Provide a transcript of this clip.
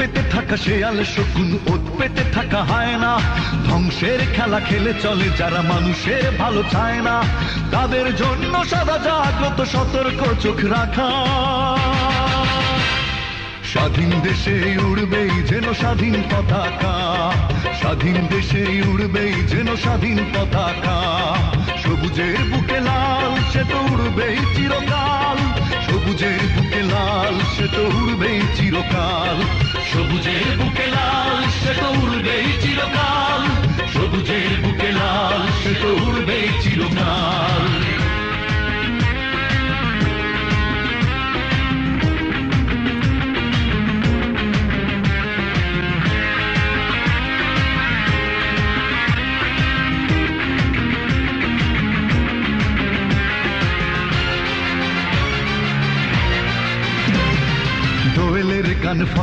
পেতে থাকা শেয়াল শকুন, ওত পেতে থাকা হায়না, ধ্বংসের খেলা খেলে চলে যারা মানুষের ভালো চায় না, তাদের জন্য সদা জাগ্রত সতর্ক চোখ রাখা। স্বাধীন দেশে উড়বেই যেন স্বাধীন পতাকা, স্বাধীন দেশে উড়বেই যেন স্বাধীন পতাকা। সবুজের বুকে লাল সে তো উড়বেই চিরকাল, সবুজের বুকে লাল সে তো উড়বেই চিরকাল, সবুজের বুকে লাল সে তো উড়বেই চিরকাল।